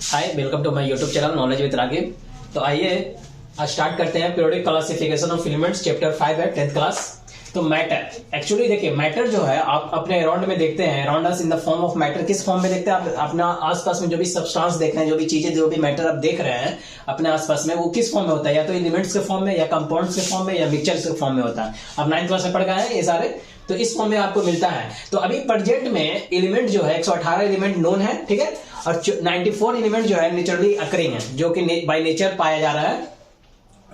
Hi, welcome to my YouTube channel knowledge with Ragib. तो आइए आज स्टार्ट करते हैं periodic classification of elements chapter 5 है 10th क्लास। तो मैटर एक्चुअली देखिए, मैटर जो है आप अपने अराउंड में देखते हैं, around us in the form of matter. किस फॉर्म में देखते हैं आप? अपना आसपास में जो भी सब्सटेंस देख रहे हैं, जो भी चीजें, जो भी मैटर आप देख रहे हैं अपने आसपास में, वो किस फॉर्म में होता है? या तो एलिमेंट्स के फॉर्म में, या कंपाउंड्स के फॉर्म में, या मिक्सचर्स के फॉर्म में होता है। आप 9th क्लास में पढ़ गए हैं ये सारे, तो इस फॉर्म में आपको मिलता है। तो अभी प्रेजेंट में एलिमेंट जो है 118 एलिमेंट नोन है, ठीक है, और 94 एलिमेंट जो है नेचुरली अकरिंग है, जो कि बाय नेचर पाया जा रहा है,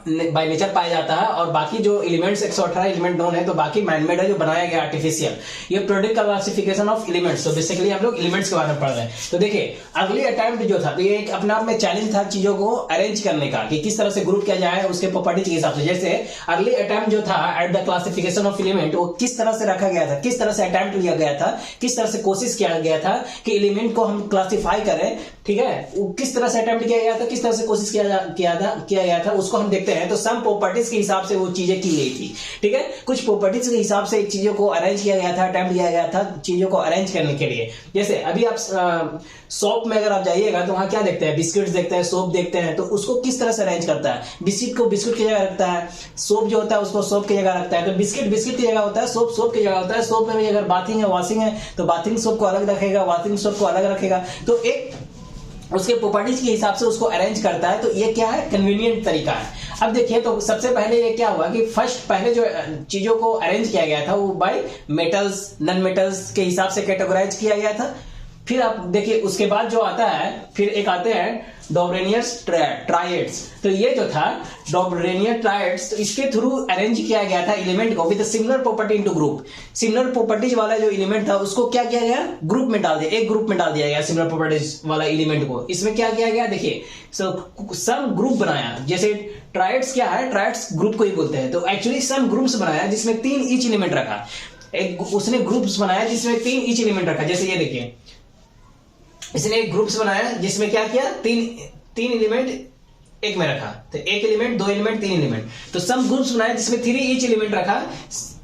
बाय नेचर पाया जाता है। और बाकी जो एलिमेंट्स 118 एलिमेंट नोन है, तो बाकी मैनमेड है, जो बनाया गया आर्टिफिशियल। ये पीरियोडिक क्लासिफिकेशन ऑफ एलिमेंट्स। तो बेसिकली हम लोग एलिमेंट्स के बारे में पढ़ रहे हैं। तो देखिए, अर्ली अटेम्प्ट जो था, तो ये एक अपने आप में चैलेंज था चीजों को अरेंज करने का, कि किस तरह से ग्रुप किया जाए उसके प्रॉपर्टीज के हिसाब से। जैसे अर्ली अटेम्प्ट जो था at the classification of element, वो किस तरह से रखा गया था, किस तरह से अटेम्प्ट लिया गया था, किस तरह से कोशिश किया गया था कि एलिमेंट को हम क्लासिफाई करें, ठीक है, वो किस तरह से अटेम्प्ट किया गया था, किस तरह से कोशिश किया गया था, उसको हम देखते हैं। तो सम प्रॉपर्टीज के हिसाब से वो चीजें की गई थी, ठीक है, कुछ प्रॉपर्टीज के हिसाब से चीजों को अरेंज किया गया था, अटेम्प्ट किया गया था चीजों को अरेंज करने के लिए। जैसे अभी आप शॉप में अगर आप जाइएगा तो वहां क्या देखते हैं? बिस्किट्स देखते हैं, सोप देखते हैं। तो उसको किस तरह से अरेंज करता है? बिस्किट को बिस्किट की जगह रखता है, सोप जो होता है उसको सोप की जगह रखता है। तो बिस्किट बिस्किट की जगह होता है, सोप सोप की जगह होता है। सोप में भी अगर बाथिंग है, वॉशिंग है, तो बाथिंग सोप को अलग रखेगा, वॉशिंग सोप को अलग रखेगा। तो एक उसके प्रॉपर्टीज के हिसाब से उसको अरेंज करता है। तो ये क्या है? कन्वीनियंट तरीका है। अब देखिए, तो सबसे पहले ये क्या हुआ कि फर्स्ट पहले जो चीजों को अरेंज किया गया था वो बाय मेटल्स, नॉन मेटल्स के हिसाब से कैटेगराइज किया गया था। फिर आप देखिए, उसके बाद जो आता है, फिर एक आते हैं डॉबरेनियस ट्राइड्स। तो ये जो था डॉबरेनियस ट्राइड्स, तो इसके थ्रू अरेंज किया गया था एलिमेंट को with similar property into group. Similar properties वाला जो एलिमेंट था उसको क्या किया गया? ग्रुप में डाल दिया, एक ग्रुप में डाल दिया गया सिमिलर प्रॉपर्टीज वाला एलिमेंट को। इसमें क्या किया गया? देखिए, सम ग्रुप बनाया। जैसे ट्राइड्स क्या है? ट्राइड्स ग्रुप को ही बोलते हैं। तो एक्चुअली सम ग्रुप्स बनाया जिसमें 3 ईच एलिमेंट रखा। एक उसने ग्रुप्स बनाया जिसमें 3 ईच एलिमेंट रखा। जैसे ये देखिए, इसने एक ग्रुप्स बनाया जिसमें क्या किया? तीन एलिमेंट एक में रखा। तो एक एलिमेंट, 2 एलिमेंट, 3 एलिमेंट। तो सम ग्रुप्स बनाया जिसमें 3 ईच एलिमेंट रखा,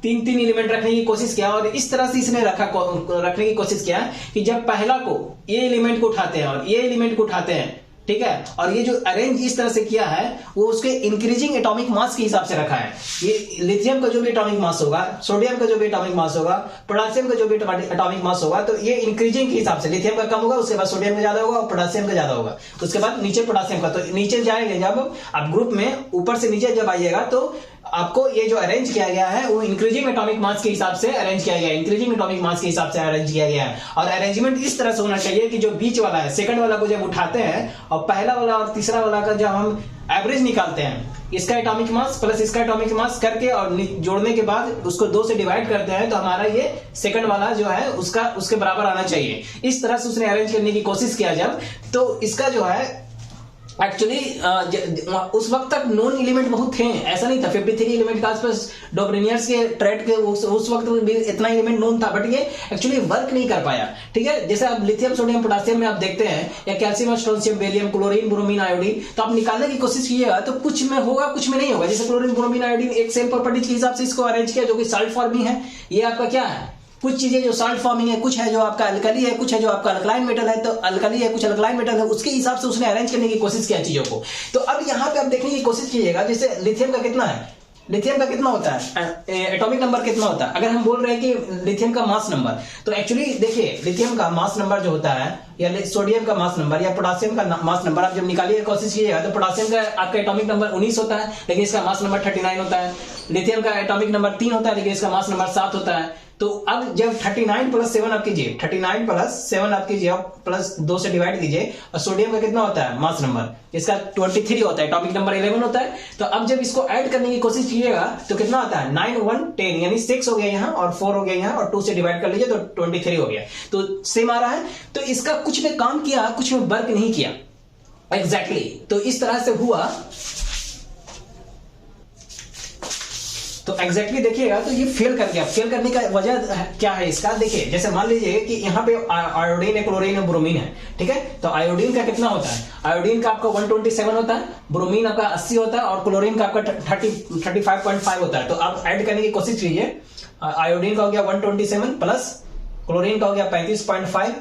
3 एलिमेंट रखने की कोशिश किया। और इस तरह से इसने रखने की कोशिश किया कि जब पहला को ये एलिमेंट को उठाते हैं और ये एलिमेंट को उठाते हैं, ठीक है, और ये जो अरेंज इस तरह से किया है वो उसके इंक्रीजिंग एटॉमिक मास के हिसाब से रखा है। ये लिथियम का जो भी एटॉमिक मास होगा, सोडियम का जो भी एटॉमिक मास होगा, पोटेशियम का जो भी एटॉमिक मास होगा, तो ये इंक्रीजिंग के हिसाब से लिथियम का कम होगा, उसके बाद सोडियम का ज्यादा होगा और पोटेशियम का ज्यादा होगा, उसके बाद नीचे पोटेशियम का। तो नीचे जाएंगे जब आप ग्रुप में, ऊपर से नीचे जब आइएगा, तो आपको ये जो अरेंज किया गया है वो इंक्रीजिंग एटॉमिक मास के हिसाब से अरेंज किया गया है, इंक्रीजिंग एटॉमिक मास के हिसाब से अरेंज किया गया है। और अरेंजमेंट इस तरह से होना चाहिए कि जो बीच वाला है, सेकंड वाला को जब उठाते हैं और पहला वाला और तीसरा वाला का जब हम एवरेज निकालते हैं, इसका एटॉमिक मास प्लस इसका एटॉमिक मास करके और जोड़ने के बाद उसको 2 से डिवाइड करते हैं, तो हमारा ये सेकंड वाला जो है उसका उसके बराबर आना चाहिए। इस तरह से उसने अरेंज करने की कोशिश किया जब, तो इसका जो है एक्चुअली उस वक्त तक नॉन एलिमेंट बहुत थे, ऐसा नहीं था। 53 एलिमेंट के आसपास डॉबरेनियर्स के ट्रेड के उस वक्त भी इतना एलिमेंट नॉन था, बट ये एक्चुअली वर्क नहीं कर पाया, ठीक है। जैसे आप लिथियम, सोडियम, पोटेशियम में आप देखते हैं, या calcium, strontium, barium, chlorine, bromine, iodine, तो आप निकालने की कोशिश कीजिएगा तो कुछ में होगा, कुछ में नहीं होगा। जैसे क्लोरीन, ब्रोमीन, आयोडीन एक सेम प्रॉपर्टीज के हिसाब से इसको अरेंज किया, जो कि साल्ट फॉर्मिंग है। ये आपका क्या है? कुछ चीजें जो साल्ट फॉर्मिंग है, कुछ है जो आपका अल्कली है, कुछ है जो आपका अल्कलाइन मेटल है। तो अल्कली है, कुछ अल्कलाइन मेटल है, उसके हिसाब से उसने अरेंज करने की कोशिश किया चीजों को। तो अब यहां पे आप देखने की कोशिश कीजिएगा, जैसे लिथियम का कितना है, लिथियम का कितना होता है, एटॉमिक नंबर कितना होता है। अगर हम बोल रहे हैं कि लिथियम का मास नंबर, तो एक्चुअली देखिए, लिथियम का मास नंबर जो होता है, या सोडियम का मास नंबर, या पोटेशियम का मास नंबर आप जब निकालिए की कोशिश कीजिएगा, तो पोटेशियम का आपका एटॉमिक नंबर 19 होता है, लेकिन इसका मास नंबर 39 होता है। लिथियम का एटॉमिक नंबर 3 होता है, लेकिन इसका मास नंबर 7 होता है। तो अब जब 39 + 7 आप कीजिए, 39 + 7 आप कीजिए, प्लस 2 से डिवाइड कीजिए, और सोडियम का कितना होता है मास नंबर? इसका 23 होता है, एटॉमिक नंबर 11 होता है। तो अब जब इसको ऐड करने की कोशिश कीजिएगा तो कितना आता है? 9 1 10, यानी 6 हो गया यहाँ और 4 हो गया यहाँ, और 2 से डिवाइड कर लीजिए तो 23 हो गया। तो सेम आ रहा है। तो इसका कुछ में काम किया, कुछ में वर्क नहीं किया एग्जैक्टली। तो इस तरह से हुआ। तो एग्जैक्टली देखिएगा, तो ये फेल कर गया। फेल करने का वजह क्या है इसका? देखिए, जैसे मान लीजिए कि यहाँ पे आयोडीन है, क्लोरीन है, ब्रोमीन है, ठीक है। तो आयोडीन का कितना होता है? आयोडीन का आपका 127 होता है, ब्रोमीन आपका 80 होता है, और क्लोरीन का आपका 35.5 होता है। तो आप ऐड करने की कोशिश कीजिए। आयोडीन का हो गया 127 प्लस क्लोरीन का हो गया 35.5,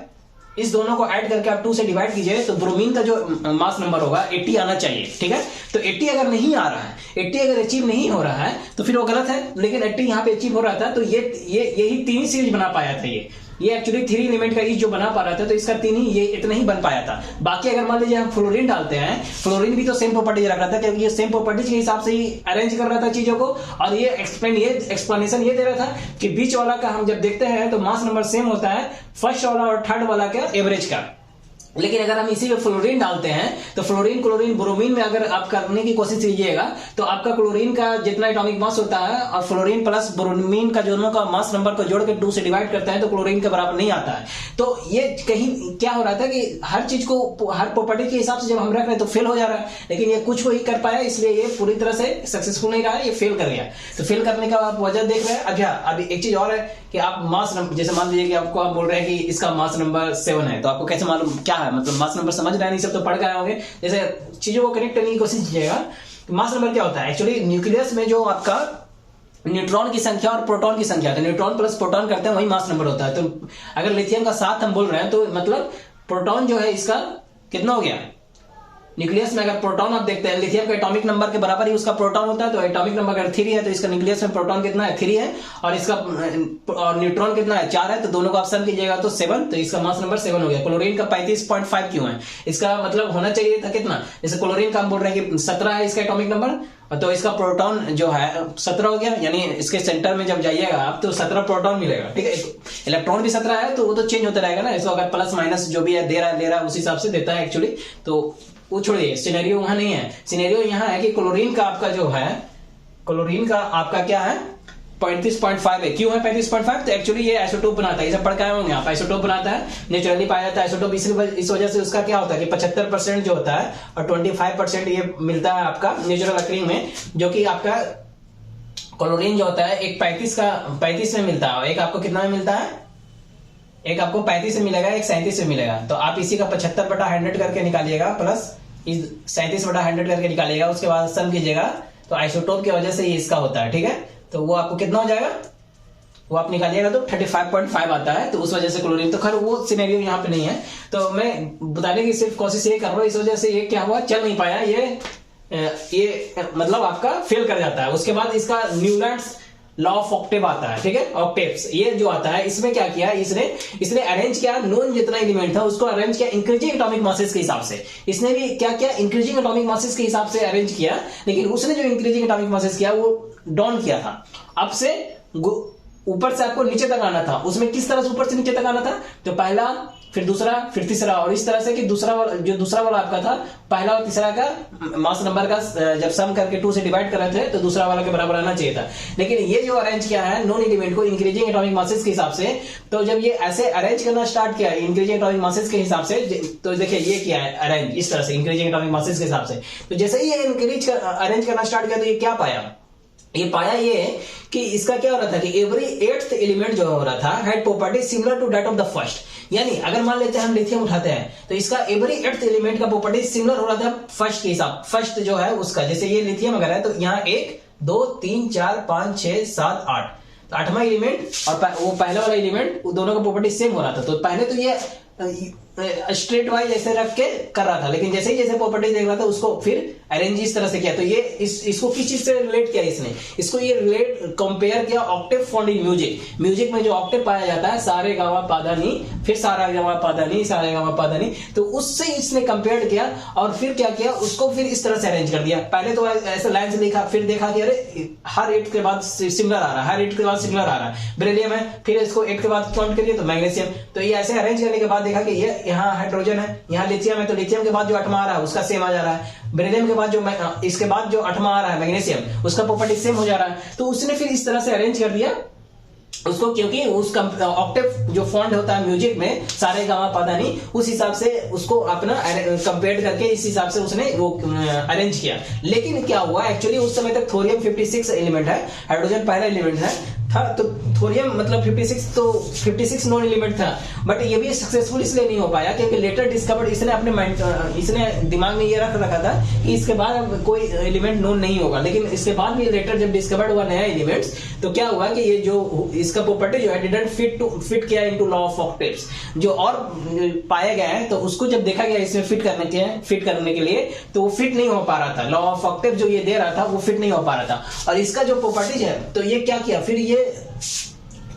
इस दोनों को ऐड करके आप 2 से डिवाइड कीजिए तो ब्रोमीन का जो मास नंबर होगा 80 आना चाहिए, ठीक है। तो 80 अगर नहीं आ रहा है, 80 अगर अचीव नहीं हो रहा है तो फिर वो गलत है, लेकिन 80 यहाँ पे अचीव हो रहा था, तो यही 3 ही सीरीज बना पाया था। ये एक्चुअली 3 एलिमेंट का जो बना पा रहा था, तो इसका 3 ही, ये इतना ही बन पाया था। बाकी अगर मान लीजिए हम फ्लोरीन डालते हैं, फ्लोरीन भी तो सेम प्रॉपर्टीज रख रहा था, क्योंकि ये सेम प्रॉपर्टीज के हिसाब से ही अरेंज कर रहा था चीजों को, और ये एक्सप्लेनेशन ये दे रहा था कि बीच वाला का हम जब देखते हैं तो मास नंबर सेम होता है फर्स्ट वाला और थर्ड वाला का एवरेज का। लेकिन अगर हम इसी में फ्लोरीन डालते हैं तो फ्लोरीन क्लोरीन ब्रोमीन में अगर आप करने की कोशिश कीजिएगा तो आपका क्लोरीन का जितना एटॉमिक मास होता है और फ्लोरीन प्लस ब्रोमीन का दोनों का मास नंबर को जोड़ के 2 से डिवाइड करते हैं तो क्लोरीन के बराबर नहीं आता है। तो ये कहीं क्या हो रहा था कि हर चीज को हर प्रॉपर्टी के हिसाब से जब हम रख रहे हैं तो फेल हो जा रहा है, लेकिन ये कुछ को ही कर पाया, इसलिए ये पूरी तरह से सक्सेसफुल नहीं रहा है, ये फेल कर गया। तो फेल करने का आप वजह देख रहे हैं। अच्छा, अभी एक चीज और है कि आप मास नंबर, जैसे मान लीजिए कि आपको आप बोल रहे हैं कि इसका मास नंबर 7 है, तो आपको कैसे मालूम क्या है, मतलब मास नंबर समझ रहे हैं, नहीं सब तो पढ़ गए होंगे। जैसे चीजों को कनेक्ट करने की कोशिश कीजिएगा। मास नंबर क्या होता है, एक्चुअली न्यूक्लियस में जो आपका न्यूट्रॉन की संख्या और प्रोटॉन की संख्या, तो न्यूट्रॉन प्लस प्रोटॉन करते हैं वही मास नंबर होता है। तो अगर लिथियम का 7 हम बोल रहे हैं तो मतलब प्रोटॉन जो है इसका कितना हो गया, न्यूक्लियस में अगर प्रोटॉन आप देखते हैं लिथियम के एटॉमिक नंबर के बराबर ही उसका प्रोटॉन होता है, तो एटॉमिक नंबर अगर 3 है तो इसका न्यूक्लियस में प्रोटॉन कितना है, 3 है, और इसका और न्यूट्रॉन कितना है, 4 है, तो दोनों को आप सम कीजिएगा तो 7, तो इसका मास नंबर 7 हो गया। क्लोरीन का 35.5 क्यों है, इसका मतलब होना चाहिए था कितना, जैसे क्लोरीन का हम बोल रहे हैं कि 17 है इसका एटॉमिक नंबर, तो इसका प्रोटॉन जो है 17 हो गया, यानी इसके सेंटर में जब जाइएगा आप तो 17 प्रोटॉन मिलेगा, ठीक है। इलेक्ट्रॉन भी 17 है तो वो तो चेंज होता रहेगा ना, इसको अगर प्लस माइनस जो भी है दे रहा है उस हिसाब से देता है एक्चुअली। तो वो छोड़िए, सिनेरियो वहां नहीं है, सिनेरियो यहाँ है कि क्लोरीन का आपका जो है, क्लोरीन का आपका क्या है 35.5 है। क्यों है 35.5, तो एक्चुअली ये आइसोटोप बनाता है, ये सब पढ़ के आए होंगे आप, आइसोटोप बनाता है, नेचुरली पाया जाता है आइसोटोप, इस वजह से उसका क्या होता है कि 75% जो होता है और 25% ये मिलता है आपका नेचुरल अकरिंग में, जो कि आपका क्लोरीन जो होता है एक 35 में मिलता है, एक आपको कितना में मिलता है, एक आपको 35 से मिलेगा, एक 37 से मिलेगा। तो आप इसी का 75/100 करके निकालिएगा, प्लस 37/100 करके निकालिएगा, उसके बाद सम कीजिएगा, तो आइसोटोप की वजह से ये इसका होता है, ठीक है। तो वो आपको कितना हो जाएगा, वो आप निकालिएगा तो 35.5 आता है, तो उस वजह से क्लोरीन, तो खैर वो सिनेरियो यहाँ पे नहीं है। तो मैं बताने की सिर्फ कोशिश ये कर रहा हूँ, इस वजह से ये क्या हुआ, चल नहीं पाया, ये मतलब आपका फेल कर जाता है। उसके बाद इसका न्यूलैंड्स लॉ ऑफ ऑक्टेव आता है, ठीक है, ऑक्टेव्स ये जो आता है, इसमें क्या किया इसने अरेंज किया, नोन जितना एलिमेंट था उसको अरेंज किया इंक्रीजिंग एटॉमिक मासेस के हिसाब से। इसने भी क्या किया, इंक्रीजिंग एटॉमिक मासेस के हिसाब से अरेंज किया, लेकिन उसने जो इंक्रीजिंग एटॉमिक मासेस किया वो डाउन किया था, अब से ऊपर से आपको नीचे तक आना था। उसमें किस तरह से ऊपर से नीचे तक आना था, तो पहला, फिर दूसरा, फिर तीसरा, और इस तरह से कि दूसरा वाला आपका था, पहला और तीसरा का मास नंबर का जब सम करके 2 से डिवाइड कर रहे थे तो दूसरा वाला के बराबर आना चाहिए था। लेकिन ये जो अरेंज किया है नॉन एलिमेंट को इंक्रीजिंग एटॉमिक मासेस के हिसाब से, तो जब ये ऐसे अरेंज करना स्टार्ट किया इंक्रीजिंग एटॉमिक मासेस के हिसाब से, तो देखिए ये किया है अरेंज इस तरह से इंक्रीजिंग एटॉमिक मासेस के हिसाब से। तो जैसे ही ये अरेंज करना स्टार्ट किया तो ये क्या पाया, ये पाया ये कि इसका क्या हो रहा था कि एवरी 8th एलिमेंट जो हो रहा था had property similar to that of the first. यानी अगर मान लेते हैं हम लिथियम उठाते हैं तो इसका एवरी 8th एलिमेंट का प्रॉपर्टी सिमिलर हो रहा था फर्स्ट के हिसाब, फर्स्ट जो है उसका, जैसे ये लिथियम अगर है तो यहाँ 1 2 3 4 5 6 7 8, तो 8वां एलिमेंट और वो पहला वाला एलिमेंट दोनों का प्रॉपर्टी सेम हो रहा था। तो पहले तो ये स्ट्रेट वाइज ऐसे रख के कर रहा था, लेकिन जैसे ही जैसे प्रॉपर्टी देख रहा था उसको फिर अरेंज इस तरह से किया। तो ये इसको किस चीज से रिलेट किया इसने, इसको ये रिलेट कंपेयर किया Octave found in music. Music में जो ऑक्टेव पाया जाता है सारे गामा पादा नी, फिर सारा गामा पादा नी, सारे गामा पादा नी, तो उससे इसने कंपेयर किया और फिर क्या किया, उसको फिर इस तरह से अरेंज कर दिया। पहले तो ऐसे लाइन से लिखा, फिर देखा कि अरे हर 8 के बाद सिमिलर आ रहा है, हर 8 के बाद सिमिलर आ रहा है, बेरिलियम है, फिर इसको 8 के बाद काउंट करिए तो मैग्नीशियम। तो ये ऐसे अरेंज करने के बाद देखा कि ये यहाँ हाइड्रोजन है, यहाँ लिथियम है, तो लिथियम के बाद जो 8वां आ रहा है उसका सेम आ जा रहा है, बेरिलियम के बाद जो इसके बाद जो 8वां आ रहा है मैग्नीशियम, उसका प्रॉपर्टी सेम हो जा रहा है। तो उसने फिर इस तरह से अरेंज कर दिया उसको, क्योंकि उस ऑक्टेव जो फॉन्ट होता है म्यूजिक में सारे गामा पादा नी, उस हिसाब से उसको अपना कंपेयर करके इस हिसाब से उसने वो अरेंज किया। लेकिन क्या हुआ एक्चुअली उस समय तक थोरियम 56 एलिमेंट है, हाइड्रोजन पहला एलिमेंट है था, तो थोरियम मतलब 56 तो 56 नॉन एलिमेंट था, बट ये भी सक्सेसफुल इसलिए नहीं हो पाया क्योंकि लेटर डिस्कवर्ड, इसने अपने माइंड, इसने दिमाग में ये रख रखा था कि इसके बाद अब कोई एलिमेंट नोन नहीं होगा। लेकिन इसके बाद भी लेटर जब डिस्कवर्ड हुआ नया एलिमेंट्स, तो क्या हुआ कि ये जो इसका प्रॉपर्टी जो है डिडंट फिट किया इनटू लॉ ऑफ ऑक्टेव्स, जो और पाया गया है तो उसको जब देखा गया इसमें फिट करने के लिए, तो वो फिट नहीं हो पा रहा था। लॉ ऑफ ऑक्टेव जो ये दे रहा था वो फिट नहीं हो पा रहा था। और इसका जो प्रॉपर्टीज है, तो ये क्या किया, फिर ये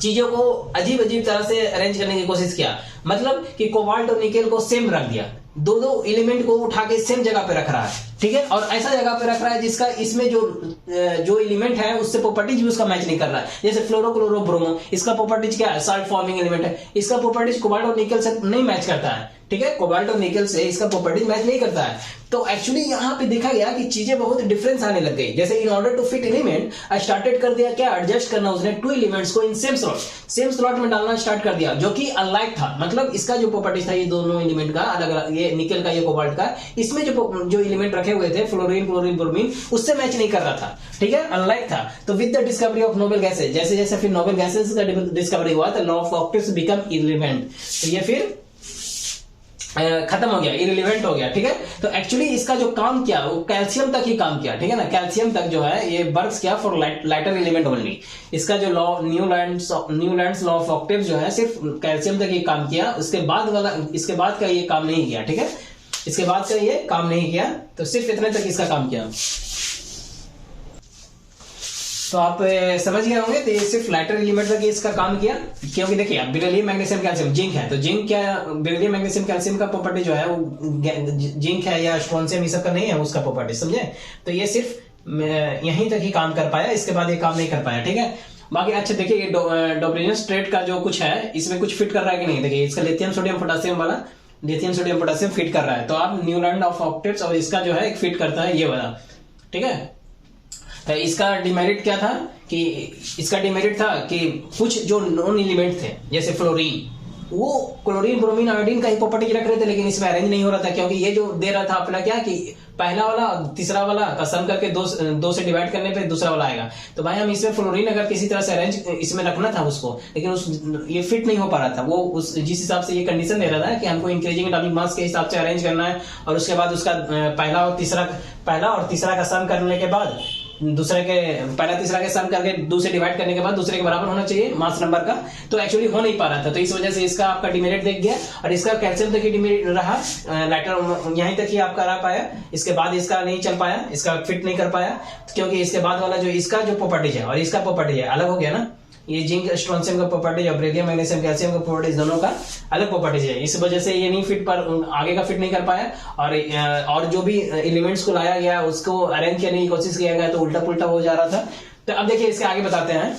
चीजों को अजीब अजीब तरह से अरेंज करने की कोशिश किया। मतलब कि कोबाल्ट और निकेल को सेम रख दिया, दो एलिमेंट को उठा के सेम जगह पे रख रहा है, ठीक है, और ऐसा जगह पे रख रहा है जिसका इसमें जो एलिमेंट है उससे प्रॉपर्टीज भी उसका मैच नहीं कर रहा है। जैसे फ्लोरोक्लोरोब्रोमो, इसका प्रॉपर्टीज क्या है, साल्ट फॉर्मिंग एलिमेंट है, इसका प्रॉपर्टीज कोबाल्ट और निकेल से नहीं मैच करता है, ठीक है, कोबाल्ट और निकेल से इसका प्रॉपर्टीज मैच नहीं करता है। तो एक्चुअली यहाँ पे देखा गया कि चीजें बहुत डिफरेंस आने लग गई। जैसे in order to fit element I started कर दिया क्या, एडजस्ट करना उसने टू एलिमेंट्स को इन सेम स्लॉट में डालना स्टार्ट कर दिया, जो कि अनलाइक था। मतलब इसका जो प्रॉपर्टीज था ये दोनों एलिमेंट का अलग अलग, ये निकेल का ये कोबाल्ट का, इसमें जो एलिमेंट रखे हुए थे फ्लोरीन क्लोरीन ब्रोमीन, उससे मैच नहीं कर रहा था, ठीक है, अनलाइक था। तो with the discovery of Nobel gases, जैसे जैसे फिर नोबेल गैसेज का डिस्कवरी हुआ तो law of octaves become irrelevant, तो ये फिर खत्म हो गया, इररिलेवेंट हो गया, ठीक है। तो एक्चुअली इसका जो काम किया वो कैल्शियम तक ही काम किया, ठीक है ना, कैल्शियम तक जो है ये वर्क्स किया फॉर लाइटर एलिमेंट ओनली। इसका जो law Newlands law of Octave जो है सिर्फ कैल्शियम तक ही काम किया, इसके बाद का ये काम नहीं किया, ठीक है, इसके बाद का ये काम नहीं किया, तो सिर्फ इतने तक इसका काम किया। तो आप समझ गए होंगे, तो ये सिर्फ लाइटर एलिमेंट तक इसका काम किया। क्योंकि देखिए अब बेरिलियम मैग्नीशियम कैल्शियम जिंक है, तो जिंक क्या, बेरिलियम मैग्नीशियम कैल्शियम का प्रॉपर्टी जो है वो जिंक है या स्ट्रोंशियम ये सब का नहीं है उसका प्रॉपर्टी, समझे। तो ये सिर्फ यहीं तक ही काम कर पाया, इसके बाद ये काम नहीं कर पाया, ठीक है। बाकी अच्छा देखिए ये डोब्रिनियन स्ट्रेट का जो कुछ है इसमें कुछ फिट कर रहा है कि नहीं, देखिए इसका लिथियम सोडियम पोटेशियम वाला, लिथियम सोडियम पोटेशियम फिट कर रहा है। तो आप न्यूलैंड ऑफ ऑक्टेव्स और इसका जो है एक फिट करता है ये वाला, ठीक है। तो इसका डिमेरिट क्या था कि इसका डिमेरिट था कि कुछ जो नॉन एलिमेंट थे जैसे फ्लोरीन, वो क्लोरीन ब्रोमीन आयोडीन का ही प्रॉपर्टी रख रहे थे, लेकिन इसमें अरेंज नहीं हो रहा था क्योंकि ये जो दे रहा था अपना क्या कि पहला वाला तीसरा वाला का सम करके दो से डिवाइड करने पे दूसरा वाला आएगा। तो भाई हम इसमें फ्लोरीन अगर किसी तरह से अरेंज इसमें रखना था उसको, लेकिन ये फिट नहीं हो पा रहा था। वो जिस हिसाब से ये कंडीशन दे रहा था कि हमको इंक्रीजिंग एटॉमिक मास के हिसाब से अरेंज करना है और उसके बाद उसका पहला और तीसरा का सम करने के बाद पहला तीसरा के सम करके दूसरे डिवाइड करने के बाद दूसरे के बराबर होना चाहिए मास नंबर का, तो एक्चुअली हो नहीं पा रहा था। तो इस वजह से इसका आपका डिमेरिट देख गया और इसका कैल्शियम तक ही डिमेरिट रहा, लाइटर यहीं तक ही आपका रह पाया, इसके बाद इसका नहीं चल पाया, इसका फिट नहीं कर पाया क्योंकि इसके बाद वाला जो इसका जो प्रॉपर्टीज है और इसका प्रॉपर्टी है अलग हो गया ना। ये जिंक स्ट्रोंशियम का प्रॉपर्टीज और बेरिलियम मैग्नीशियम कैल्शियम का प्रॉपर्टीज दोनों का अलग प्रॉपर्टीज है, इस वजह से ये नहीं फिट पर आगे का फिट नहीं कर पाया और जो भी एलिमेंट्स को लाया गया उसको अरेंज करने की कोशिश किया गया तो उल्टा पुल्टा हो जा रहा था। तो अब देखिए इसके आगे बताते हैं।